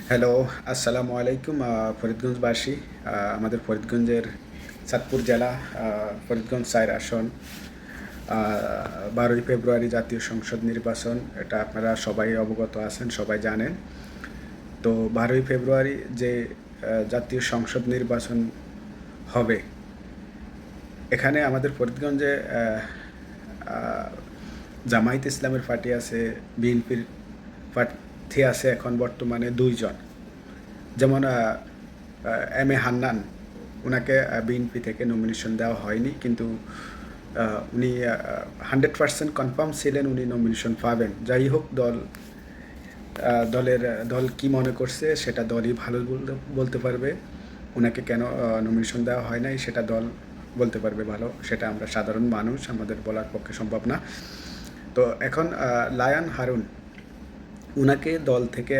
Hello, আসসালামু আলাইকুম ফরিদগঞ্জবাসী। আমাদের ফরিদগঞ্জের চাঁদপুর জেলা, ফরিদগঞ্জ ৪ আসন, ১২ই ফেব্রুয়ারি জাতীয় সংসদ নির্বাচন। এটা আপনারা সবাই অবগত আছেন, সবাই জানেন। তো ১২ই ফেব্রুয়ারি যে জাতীয় সংসদ নির্বাচন হবে, এখানে আমাদের ফরিদগঞ্জে জামায়াতে ইসলামের পার্টি আছে, বিএনপির প্রার্থী আছে এখন বর্তমানে ২ জন। যেমন এম এ হান্নান, ওনাকে বিএনপি থেকে নমিনেশন দেওয়া হয়নি, কিন্তু উনি 100% কনফার্ম ছিলেন উনি নমিনেশন পাবেন। যাই হোক, দল কি মনে করছে সেটা দলই ভালো বলতে পারবে। ওনাকে কেন নমিনেশন দেওয়া হয় নাই সেটা দল বলতে পারবে ভালো, সেটা আমরা সাধারণ মানুষ, আমাদের বলার পক্ষে সম্ভব না। তো এখন লায়ন হারুন, উনাকে দল থেকে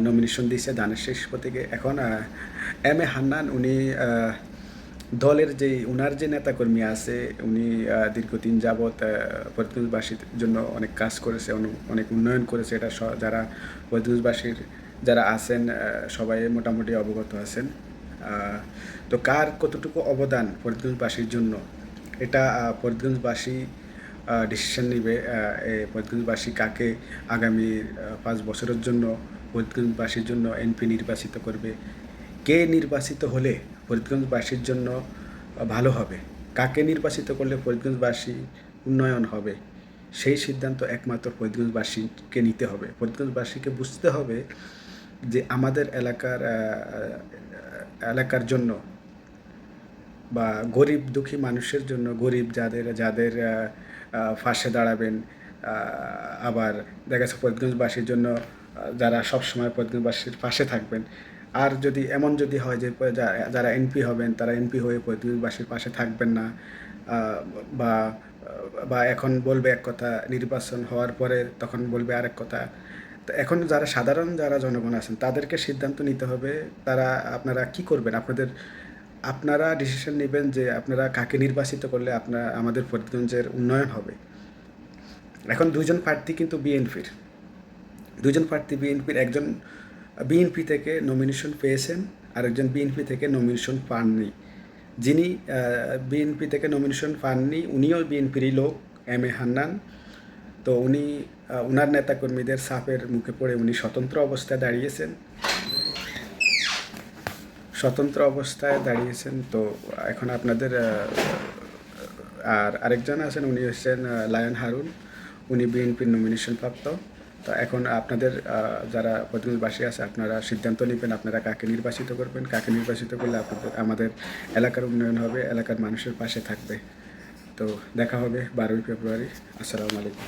নমিনেশন দিয়েছে দানের শেষ প্রতীকে। এখন এম এ হান্নান, উনি দলের উনার যে নেতাকর্মী আছে, উনি দীর্ঘদিন যাবৎ ফরিদগঞ্জবাসীর জন্য অনেক কাজ করেছে, অনেক উন্নয়ন করেছে। এটা যারা ফরিদগঞ্জবাসীর যারা আছেন সবাই মোটামুটি অবগত আছেন। তো কার কতটুকু অবদান ফরিদগঞ্জবাসীর জন্য, এটা ফরিদগঞ্জবাসী ডিসিশন নিবে। ফরিদগঞ্জবাসী কাকে আগামী ৫ বছরের জন্য ফরিদগঞ্জবাসীর জন্য এমপি নির্বাচিত করবে, কে নির্বাচিত হলে ফরিদগঞ্জবাসীর জন্য ভালো হবে, কাকে নির্বাচিত করলে ফরিদগঞ্জবাসী উন্নয়ন হবে, সেই সিদ্ধান্ত একমাত্র ফরিদগঞ্জবাসীকে নিতে হবে। ফরিদগঞ্জবাসীকে বুঝতে হবে যে আমাদের এলাকার জন্য বা গরিব দুঃখী মানুষের জন্য, গরিব যাদের পাশে দাঁড়াবেন। আবার দেখা যাচ্ছে ফরিদগঞ্জবাসীর জন্য যারা সবসময় ফরিদগঞ্জবাসীর পাশে থাকবেন। আর যদি হয় যে যারা এমপি হবেন, তারা এমপি হয়ে ফরিদগঞ্জবাসীর পাশে থাকবেন না, বা বা এখন বলবে এক কথা, নির্বাচন হওয়ার পরে তখন বলবে আরেক কথা। তো এখন যারা জনগণ আছেন, তাদেরকে সিদ্ধান্ত নিতে হবে। আপনারা কি করবেন, আপনারা ডিসিশন নেবেন যে আপনারা কাকে নির্বাচিত করলে আমাদের ফরিদগঞ্জের উন্নয়ন হবে। এখন দুজন প্রার্থী বিএনপির, একজন বিএনপি থেকে নমিনেশন পেয়েছেন, আরেকজন বিএনপি থেকে নমিনেশন পাননি। যিনি বিএনপি থেকে নমিনেশন পাননি, উনিও বিএনপিরই লোক, এম এ হান্নান। তো উনি ওনার নেতাকর্মীদের চাপের মুখে পড়ে উনি স্বতন্ত্র অবস্থায় দাঁড়িয়েছেন। তো এখন আপনাদের আরেকজন আছেন, উনি হচ্ছেন লায়ন হারুন, উনি বিএনপির নমিনেশন প্রাপ্ত। তো এখন আপনাদের যারা প্রতিনিধিবাসী আছে, আপনারা সিদ্ধান্ত নেবেন আপনারা কাকে নির্বাচিত করবেন, কাকে নির্বাচিত করলে আমাদের এলাকার উন্নয়ন হবে, এলাকার মানুষের পাশে থাকবে। তো দেখা হবে ১২ই ফেব্রুয়ারি। আসসালামু আলাইকুম।